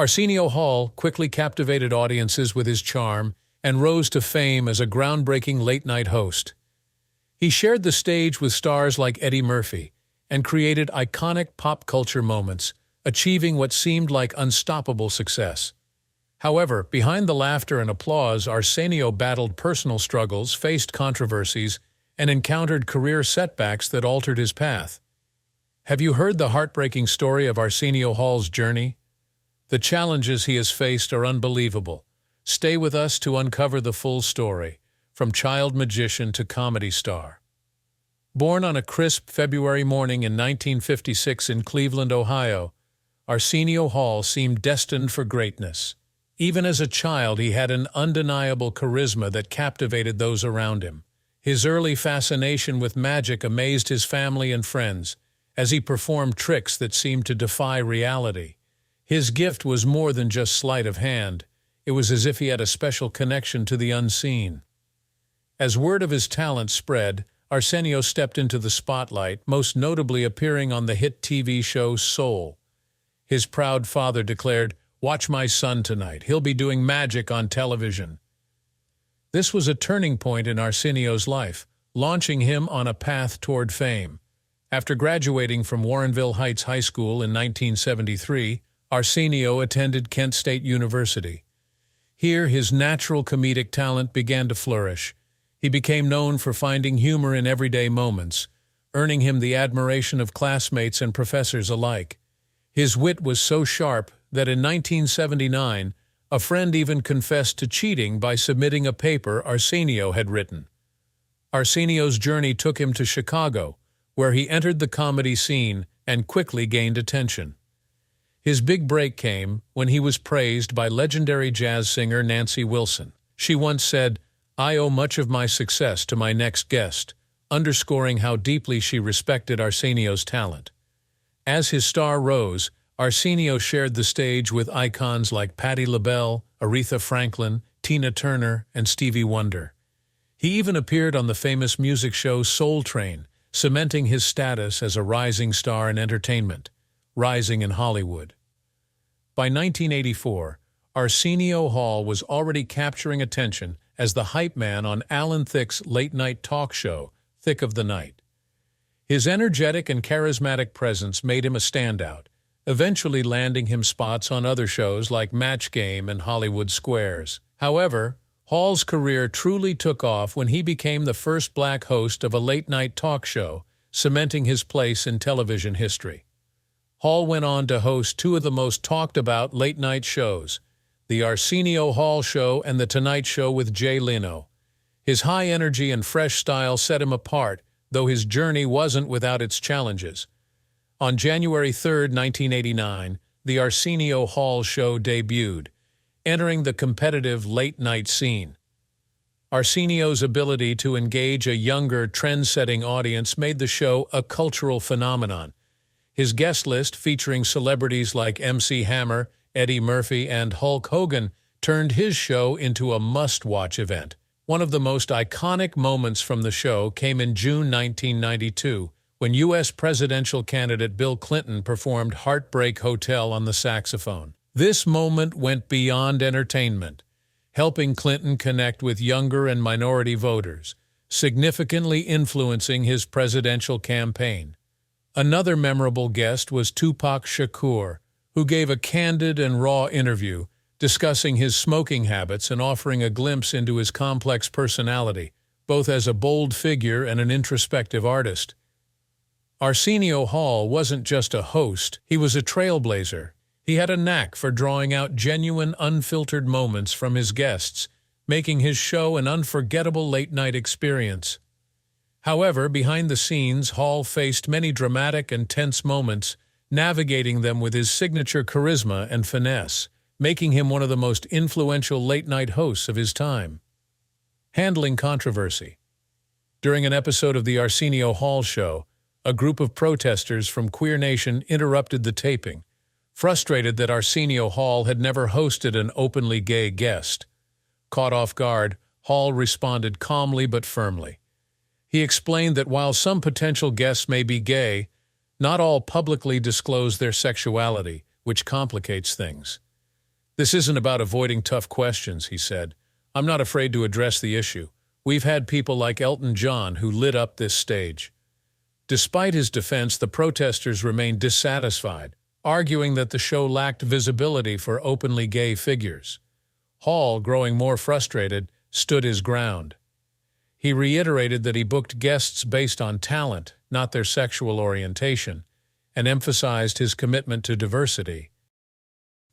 Arsenio Hall quickly captivated audiences with his charm and rose to fame as a groundbreaking late-night host. He shared the stage with stars like Eddie Murphy and created iconic pop culture moments, achieving what seemed like unstoppable success. However, behind the laughter and applause, Arsenio battled personal struggles, faced controversies, and encountered career setbacks that altered his path. Have you heard the heartbreaking story of Arsenio Hall's journey? The challenges he has faced are unbelievable. Stay with us to uncover the full story, from child magician to comedy star. Born on a crisp February morning in 1956 in Cleveland, Ohio, Arsenio Hall seemed destined for greatness. Even as a child, he had an undeniable charisma that captivated those around him. His early fascination with magic amazed his family and friends, as he performed tricks that seemed to defy reality. His gift was more than just sleight of hand. It was as if he had a special connection to the unseen. As word of his talent spread, Arsenio stepped into the spotlight, most notably appearing on the hit TV show Soul. His proud father declared, "Watch my son tonight. He'll be doing magic on television." This was a turning point in Arsenio's life, launching him on a path toward fame. After graduating from Warrenville Heights High School in 1973, Arsenio attended Kent State University. Here, his natural comedic talent began to flourish. He became known for finding humor in everyday moments, earning him the admiration of classmates and professors alike. His wit was so sharp that in 1979, a friend even confessed to cheating by submitting a paper Arsenio had written. Arsenio's journey took him to Chicago, where he entered the comedy scene and quickly gained attention. His big break came when he was praised by legendary jazz singer Nancy Wilson. She once said, "I owe much of my success to my next guest," underscoring how deeply she respected Arsenio's talent. As his star rose, Arsenio shared the stage with icons like Patti LaBelle, Aretha Franklin, Tina Turner, and Stevie Wonder. He even appeared on the famous music show Soul Train, cementing his status as a rising star in entertainment, rising in Hollywood. By 1984, Arsenio Hall was already capturing attention as the hype man on Alan Thicke's late-night talk show, Thick of the Night. His energetic and charismatic presence made him a standout, eventually landing him spots on other shows like Match Game and Hollywood Squares. However, Hall's career truly took off when he became the first black host of a late-night talk show, cementing his place in television history. Hall went on to host two of the most talked-about late-night shows, The Arsenio Hall Show and The Tonight Show with Jay Leno. His high energy and fresh style set him apart, though his journey wasn't without its challenges. On January 3, 1989, The Arsenio Hall Show debuted, entering the competitive late-night scene. Arsenio's ability to engage a younger, trend-setting audience made the show a cultural phenomenon. His guest list, featuring celebrities like MC Hammer, Eddie Murphy, and Hulk Hogan, turned his show into a must-watch event. One of the most iconic moments from the show came in June 1992, when U.S. presidential candidate Bill Clinton performed Heartbreak Hotel on the saxophone. This moment went beyond entertainment, helping Clinton connect with younger and minority voters, significantly influencing his presidential campaign. Another memorable guest was Tupac Shakur, who gave a candid and raw interview, discussing his smoking habits and offering a glimpse into his complex personality, both as a bold figure and an introspective artist. Arsenio Hall wasn't just a host, he was a trailblazer. He had a knack for drawing out genuine, unfiltered moments from his guests, making his show an unforgettable late-night experience. However, behind the scenes, Hall faced many dramatic and tense moments, navigating them with his signature charisma and finesse, making him one of the most influential late-night hosts of his time. Handling controversy. During an episode of The Arsenio Hall Show, a group of protesters from Queer Nation interrupted the taping, frustrated that Arsenio Hall had never hosted an openly gay guest. Caught off guard, Hall responded calmly but firmly. He explained that while some potential guests may be gay, not all publicly disclose their sexuality, which complicates things. "This isn't about avoiding tough questions," he said. "I'm not afraid to address the issue. We've had people like Elton John who lit up this stage." Despite his defense, the protesters remained dissatisfied, arguing that the show lacked visibility for openly gay figures. Hall, growing more frustrated, stood his ground. He reiterated that he booked guests based on talent, not their sexual orientation, and emphasized his commitment to diversity.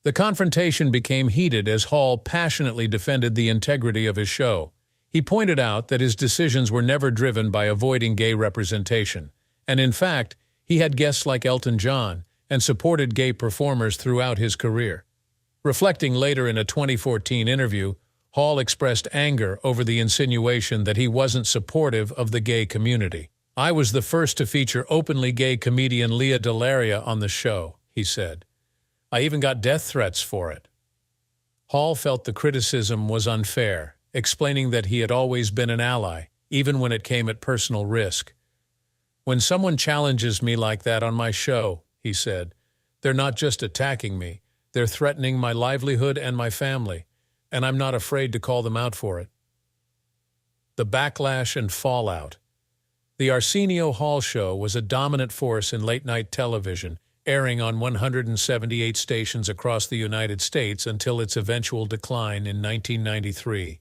The confrontation became heated as Hall passionately defended the integrity of his show. He pointed out that his decisions were never driven by avoiding gay representation, and in fact, he had guests like Elton John and supported gay performers throughout his career. Reflecting later in a 2014 interview, Hall expressed anger over the insinuation that he wasn't supportive of the gay community. "I was the first to feature openly gay comedian Leah Delaria on the show," he said. "I even got death threats for it." Hall felt the criticism was unfair, explaining that he had always been an ally, even when it came at personal risk. "When someone challenges me like that on my show," he said, "they're not just attacking me, they're threatening my livelihood and my family, and I'm not afraid to call them out for it." The backlash and fallout. The Arsenio Hall Show was a dominant force in late-night television, airing on 178 stations across the United States until its eventual decline in 1993.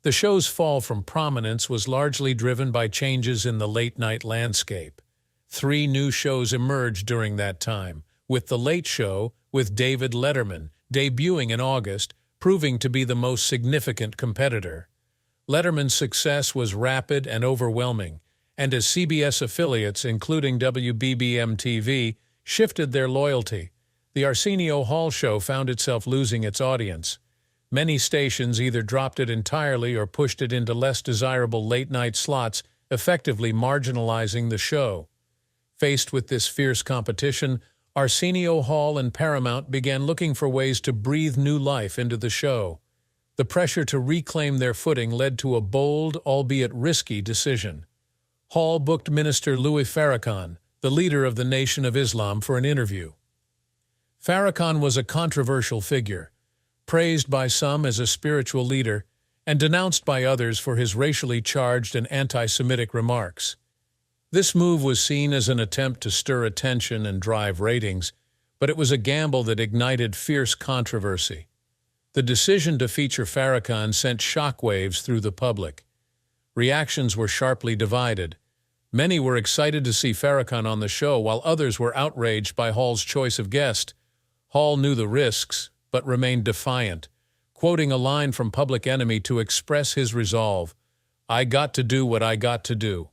The show's fall from prominence was largely driven by changes in the late-night landscape. 3 new shows emerged during that time, with The Late Show with David Letterman debuting in August, proving to be the most significant competitor. Letterman's success was rapid and overwhelming, and as CBS affiliates, including WBBM-TV, shifted their loyalty, the Arsenio Hall Show found itself losing its audience. Many stations either dropped it entirely or pushed it into less desirable late-night slots, effectively marginalizing the show. Faced with this fierce competition, Arsenio Hall and Paramount began looking for ways to breathe new life into the show. The pressure to reclaim their footing led to a bold, albeit risky, decision. Hall booked Minister Louis Farrakhan, the leader of the Nation of Islam, for an interview. Farrakhan was a controversial figure, praised by some as a spiritual leader and denounced by others for his racially charged and anti-Semitic remarks. This move was seen as an attempt to stir attention and drive ratings, but it was a gamble that ignited fierce controversy. The decision to feature Farrakhan sent shockwaves through the public. Reactions were sharply divided. Many were excited to see Farrakhan on the show, while others were outraged by Hall's choice of guest. Hall knew the risks, but remained defiant, quoting a line from Public Enemy to express his resolve, "I got to do what I got to do."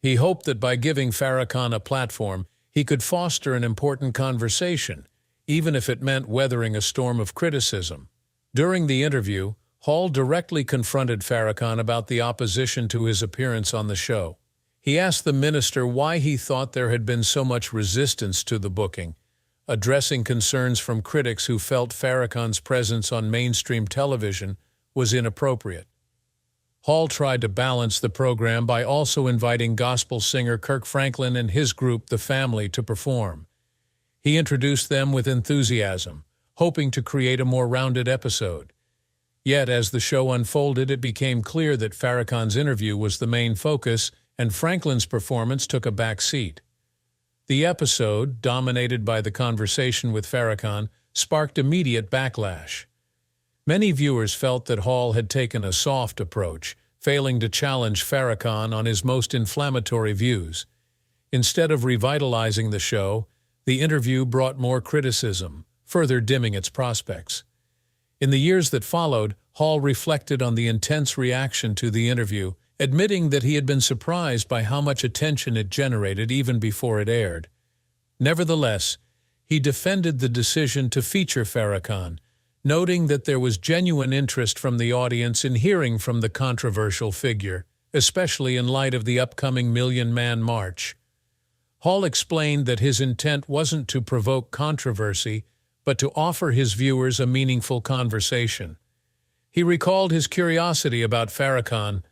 He hoped that by giving Farrakhan a platform, he could foster an important conversation, even if it meant weathering a storm of criticism. During the interview, Hall directly confronted Farrakhan about the opposition to his appearance on the show. He asked the minister why he thought there had been so much resistance to the booking, addressing concerns from critics who felt Farrakhan's presence on mainstream television was inappropriate. Hall tried to balance the program by also inviting gospel singer Kirk Franklin and his group, The Family, to perform. He introduced them with enthusiasm, hoping to create a more rounded episode. Yet, as the show unfolded, it became clear that Farrakhan's interview was the main focus, and Franklin's performance took a back seat. The episode, dominated by the conversation with Farrakhan, sparked immediate backlash. Many viewers felt that Hall had taken a soft approach, failing to challenge Farrakhan on his most inflammatory views. Instead of revitalizing the show, the interview brought more criticism, further dimming its prospects. In the years that followed, Hall reflected on the intense reaction to the interview, admitting that he had been surprised by how much attention it generated even before it aired. Nevertheless, he defended the decision to feature Farrakhan, noting that there was genuine interest from the audience in hearing from the controversial figure, especially in light of the upcoming Million Man March. Hall explained that his intent wasn't to provoke controversy, but to offer his viewers a meaningful conversation. He recalled his curiosity about Farrakhan,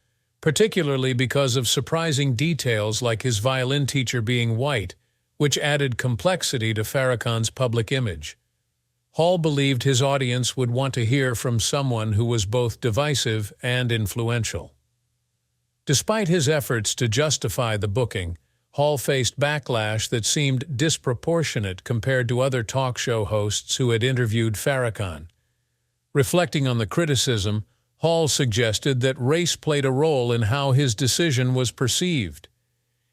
particularly because of surprising details like his violin teacher being white, which added complexity to Farrakhan's public image. Hall believed his audience would want to hear from someone who was both divisive and influential. Despite his efforts to justify the booking, Hall faced backlash that seemed disproportionate compared to other talk show hosts who had interviewed Farrakhan. Reflecting on the criticism, Hall suggested that race played a role in how his decision was perceived.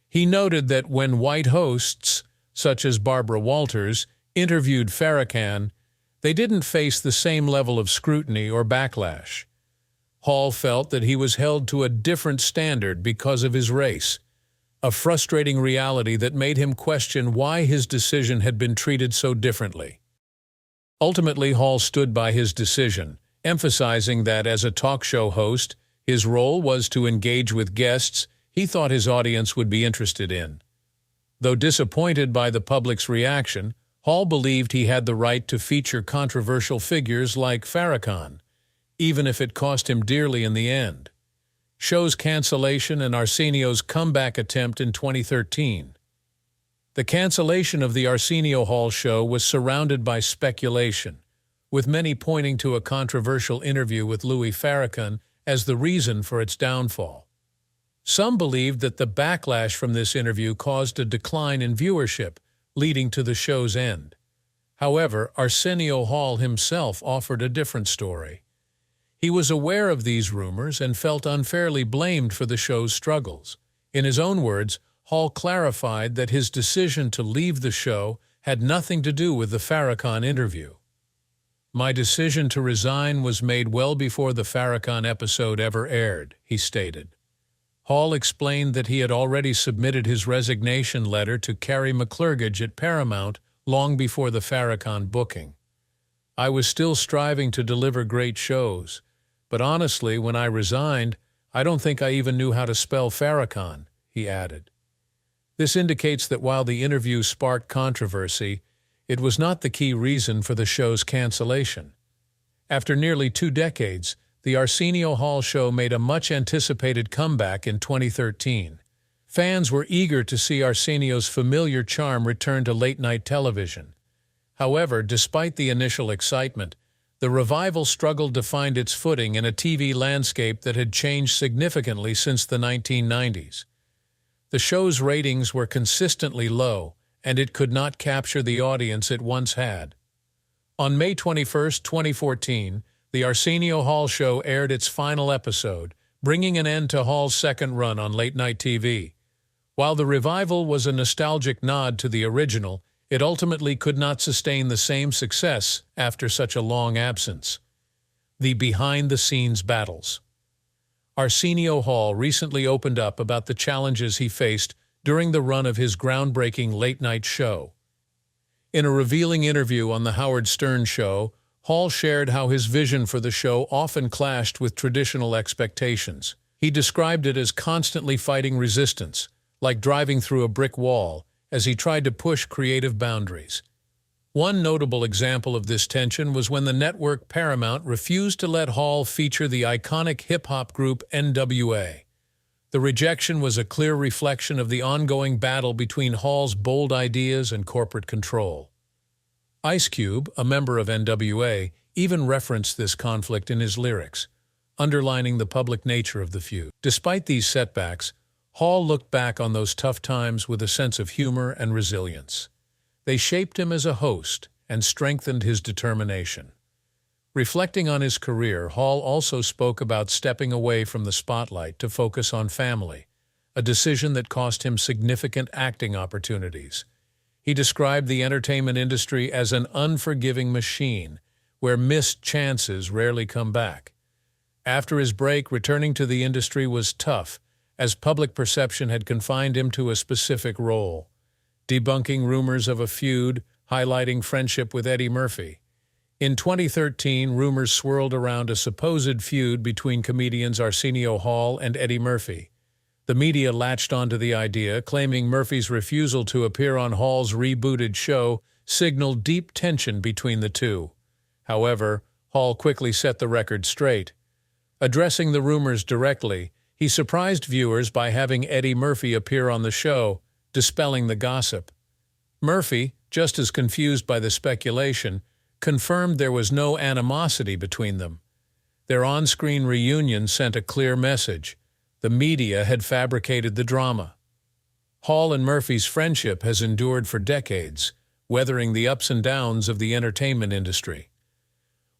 He noted that when white hosts, such as Barbara Walters, interviewed Farrakhan, they didn't face the same level of scrutiny or backlash. Hall felt that he was held to a different standard because of his race, a frustrating reality that made him question why his decision had been treated so differently. Ultimately, Hall stood by his decision, emphasizing that as a talk show host, his role was to engage with guests he thought his audience would be interested in. Though disappointed by the public's reaction, Hall believed he had the right to feature controversial figures like Farrakhan, even if it cost him dearly in the end. Show's cancellation and Arsenio's comeback attempt in 2013. The cancellation of the Arsenio Hall show was surrounded by speculation, with many pointing to a controversial interview with Louis Farrakhan as the reason for its downfall. Some believed that the backlash from this interview caused a decline in viewership, leading to the show's end. However, Arsenio Hall himself offered a different story. He was aware of these rumors and felt unfairly blamed for the show's struggles. In his own words, Hall clarified that his decision to leave the show had nothing to do with the Farrakhan interview. "My decision to resign was made well before the Farrakhan episode ever aired," he stated. Hall explained that he had already submitted his resignation letter to Carrie McClurgage at Paramount long before the Farrakhan booking. "I was still striving to deliver great shows, but honestly, when I resigned, I don't think I even knew how to spell Farrakhan," he added. This indicates that while the interview sparked controversy, it was not the key reason for the show's cancellation. After nearly 2 decades, the Arsenio Hall show made a much-anticipated comeback in 2013. Fans were eager to see Arsenio's familiar charm return to late-night television. However, despite the initial excitement, the revival struggled to find its footing in a TV landscape that had changed significantly since the 1990s. The show's ratings were consistently low, and it could not capture the audience it once had. On May 21, 2014, the Arsenio Hall show aired its final episode, bringing an end to Hall's second run on late-night TV. While the revival was a nostalgic nod to the original, it ultimately could not sustain the same success after such a long absence. The behind-the-scenes battles. Arsenio Hall recently opened up about the challenges he faced during the run of his groundbreaking late-night show. In a revealing interview on The Howard Stern Show, Hall shared how his vision for the show often clashed with traditional expectations. He described it as constantly fighting resistance, like driving through a brick wall, as he tried to push creative boundaries. One notable example of this tension was when the network Paramount refused to let Hall feature the iconic hip-hop group NWA. The rejection was a clear reflection of the ongoing battle between Hall's bold ideas and corporate control. Ice Cube, a member of NWA, even referenced this conflict in his lyrics, underlining the public nature of the feud. Despite these setbacks, Hall looked back on those tough times with a sense of humor and resilience. They shaped him as a host and strengthened his determination. Reflecting on his career, Hall also spoke about stepping away from the spotlight to focus on family, a decision that cost him significant acting opportunities. He described the entertainment industry as an unforgiving machine, where missed chances rarely come back. After his break, returning to the industry was tough, as public perception had confined him to a specific role, debunking rumors of a feud, highlighting friendship with Eddie Murphy. In 2013, rumors swirled around a supposed feud between comedians Arsenio Hall and Eddie Murphy. The media latched onto the idea, claiming Murphy's refusal to appear on Hall's rebooted show signaled deep tension between the two. However, Hall quickly set the record straight. Addressing the rumors directly, he surprised viewers by having Eddie Murphy appear on the show, dispelling the gossip. Murphy, just as confused by the speculation, confirmed there was no animosity between them. Their on-screen reunion sent a clear message. The media had fabricated the drama. Hall and Murphy's friendship has endured for decades, weathering the ups and downs of the entertainment industry.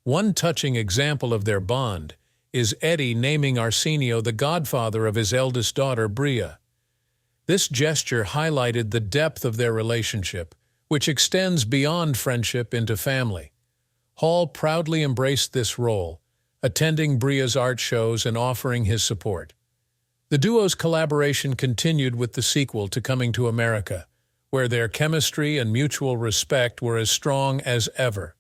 One touching example of their bond is Eddie naming Arsenio the godfather of his eldest daughter, Bria. This gesture highlighted the depth of their relationship, which extends beyond friendship into family. Hall proudly embraced this role, attending Bria's art shows and offering his support. The duo's collaboration continued with the sequel to Coming to America, where their chemistry and mutual respect were as strong as ever.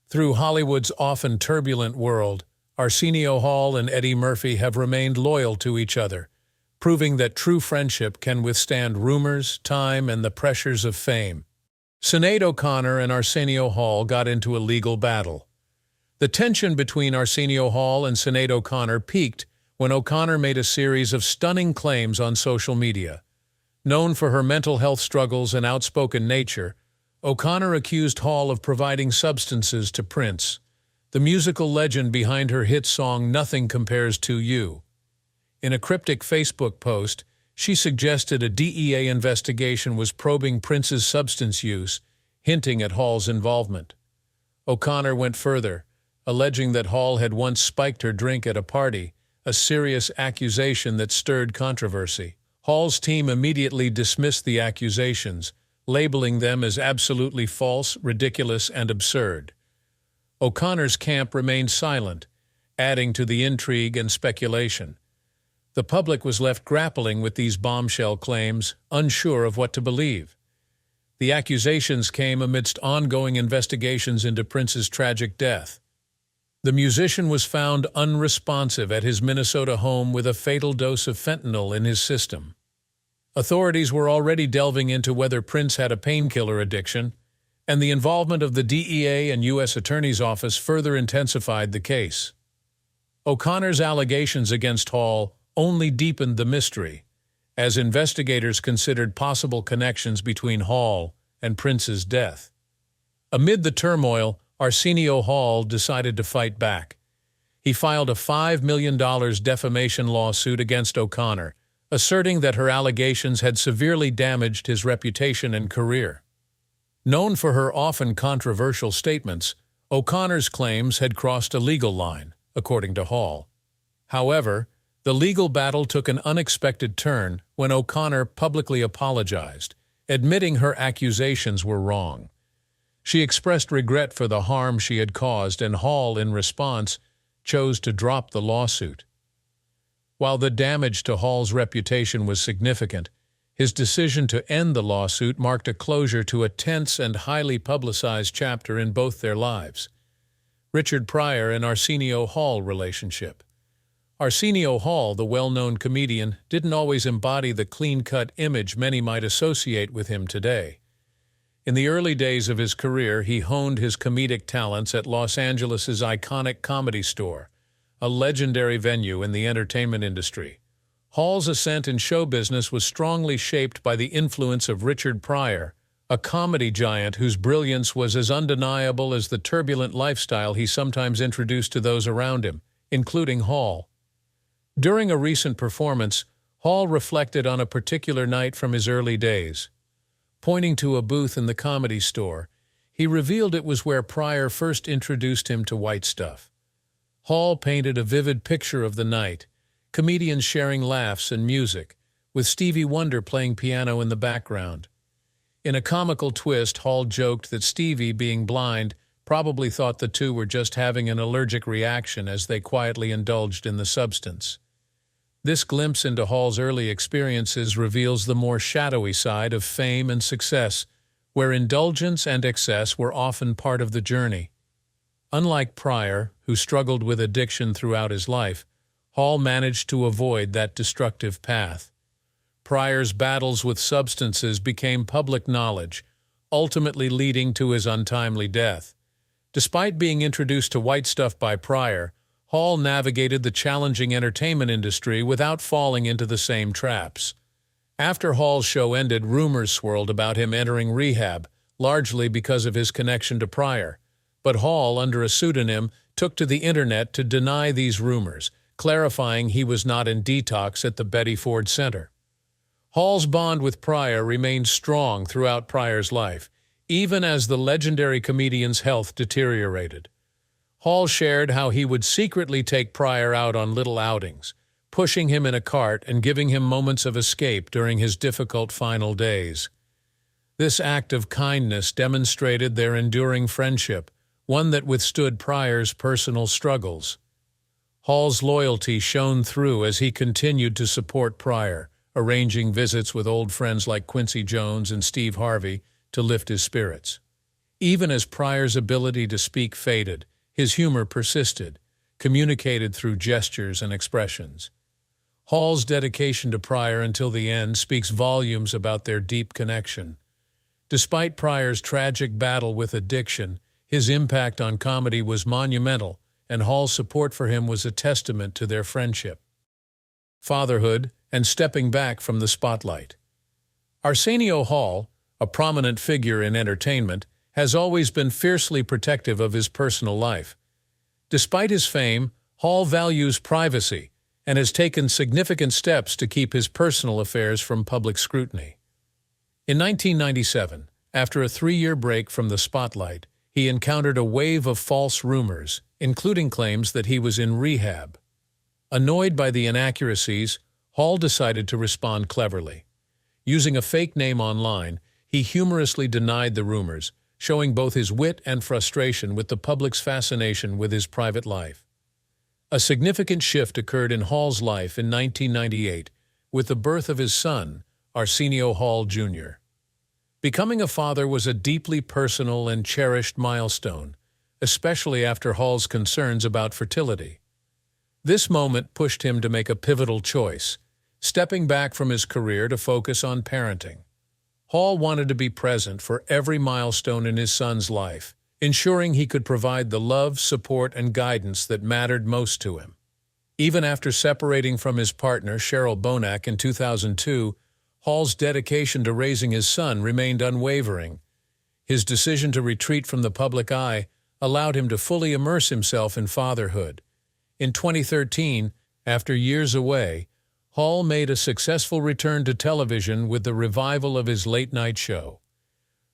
Through Hollywood's often turbulent world, Arsenio Hall and Eddie Murphy have remained loyal to each other, proving that true friendship can withstand rumors, time, and the pressures of fame. Sinead O'Connor and Arsenio Hall got into a legal battle. The tension between Arsenio Hall and Sinead O'Connor peaked when O'Connor made a series of stunning claims on social media. Known for her mental health struggles and outspoken nature, O'Connor accused Hall of providing substances to Prince, the musical legend behind her hit song Nothing Compares to You. In a cryptic Facebook post, she suggested a DEA investigation was probing Prince's substance use, hinting at Hall's involvement. O'Connor went further, alleging that Hall had once spiked her drink at a party, a serious accusation that stirred controversy. Hall's team immediately dismissed the accusations, labeling them as absolutely false, ridiculous, and absurd. O'Connor's camp remained silent, adding to the intrigue and speculation. The public was left grappling with these bombshell claims, unsure of what to believe. The accusations came amidst ongoing investigations into Prince's tragic death. The musician was found unresponsive at his Minnesota home with a fatal dose of fentanyl in his system. Authorities were already delving into whether Prince had a painkiller addiction, and the involvement of the DEA and U.S. Attorney's Office further intensified the case. O'Connor's allegations against Hall only deepened the mystery, as investigators considered possible connections between Hall and Prince's death. Amid the turmoil, Arsenio Hall decided to fight back. He filed a $5 million defamation lawsuit against O'Connor, asserting that her allegations had severely damaged his reputation and career. Known for her often controversial statements, O'Connor's claims had crossed a legal line, according to Hall. However, the legal battle took an unexpected turn when O'Connor publicly apologized, admitting her accusations were wrong. She expressed regret for the harm she had caused, and Hall, in response, chose to drop the lawsuit. While the damage to Hall's reputation was significant, his decision to end the lawsuit marked a closure to a tense and highly publicized chapter in both their lives. Richard Pryor and Arsenio Hall relationship. Arsenio Hall, the well-known comedian, didn't always embody the clean-cut image many might associate with him today. In the early days of his career, he honed his comedic talents at Los Angeles' iconic Comedy Store, a legendary venue in the entertainment industry. Hall's ascent in show business was strongly shaped by the influence of Richard Pryor, a comedy giant whose brilliance was as undeniable as the turbulent lifestyle he sometimes introduced to those around him, including Hall. During a recent performance, Hall reflected on a particular night from his early days. Pointing to a booth in the Comedy Store, he revealed it was where Pryor first introduced him to White Stuff. Hall painted a vivid picture of the night, comedians sharing laughs and music, with Stevie Wonder playing piano in the background. In a comical twist, Hall joked that Stevie, being blind, probably thought the two were just having an allergic reaction as they quietly indulged in the substance. This glimpse into Hall's early experiences reveals the more shadowy side of fame and success, where indulgence and excess were often part of the journey. Unlike Pryor, who struggled with addiction throughout his life, Hall managed to avoid that destructive path. Pryor's battles with substances became public knowledge, ultimately leading to his untimely death. Despite being introduced to White Stuff by Pryor, Hall navigated the challenging entertainment industry without falling into the same traps. After Hall's show ended, rumors swirled about him entering rehab, largely because of his connection to Pryor. but Hall, under a pseudonym, took to the internet to deny these rumors, clarifying he was not in detox at the Betty Ford Center. Hall's bond with Pryor remained strong throughout Pryor's life, even as the legendary comedian's health deteriorated. Hall shared how he would secretly take Pryor out on little outings, pushing him in a cart and giving him moments of escape during his difficult final days. This act of kindness demonstrated their enduring friendship, one that withstood Pryor's personal struggles. Hall's loyalty shone through as he continued to support Pryor, arranging visits with old friends like Quincy Jones and Steve Harvey to lift his spirits. Even as Pryor's ability to speak faded, his humor persisted, communicated through gestures and expressions. Hall's dedication to Pryor until the end speaks volumes about their deep connection. Despite Pryor's tragic battle with addiction, his impact on comedy was monumental, and Hall's support for him was a testament to their friendship. Fatherhood and stepping back from the spotlight. Arsenio Hall, a prominent figure in entertainment, has always been fiercely protective of his personal life. Despite his fame, Hall values privacy and has taken significant steps to keep his personal affairs from public scrutiny. In 1997, after a 3-year break from the spotlight, he encountered a wave of false rumors, including claims that he was in rehab. Annoyed by the inaccuracies, Hall decided to respond cleverly. Using a fake name online, he humorously denied the rumors, showing both his wit and frustration with the public's fascination with his private life. A significant shift occurred in Hall's life in 1998 with the birth of his son, Arsenio Hall Jr. Becoming a father was a deeply personal and cherished milestone, especially after Hall's concerns about fertility. This moment pushed him to make a pivotal choice, stepping back from his career to focus on parenting. Hall wanted to be present for every milestone in his son's life, ensuring he could provide the love, support, and guidance that mattered most to him. Even after separating from his partner, Cheryl Bonac, in 2002, Hall's dedication to raising his son remained unwavering. His decision to retreat from the public eye allowed him to fully immerse himself in fatherhood. In 2013, after years away, Hall made a successful return to television with the revival of his late-night show.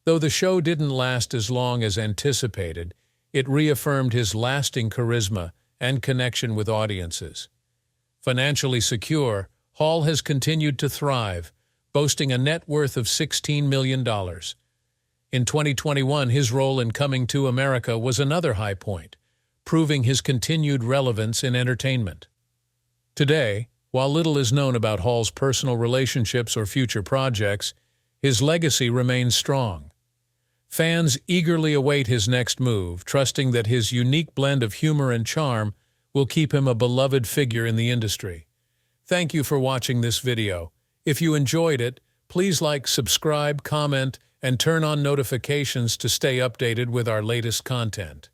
Though the show didn't last as long as anticipated, it reaffirmed his lasting charisma and connection with audiences. Financially secure, Hall has continued to thrive, boasting a net worth of $16 million. In 2021, his role in Coming to America was another high point, proving his continued relevance in entertainment. Today, while little is known about Hall's personal relationships or future projects, his legacy remains strong. Fans eagerly await his next move, trusting that his unique blend of humor and charm will keep him a beloved figure in the industry. Thank you for watching this video. If you enjoyed it, please like, subscribe, comment, and turn on notifications to stay updated with our latest content.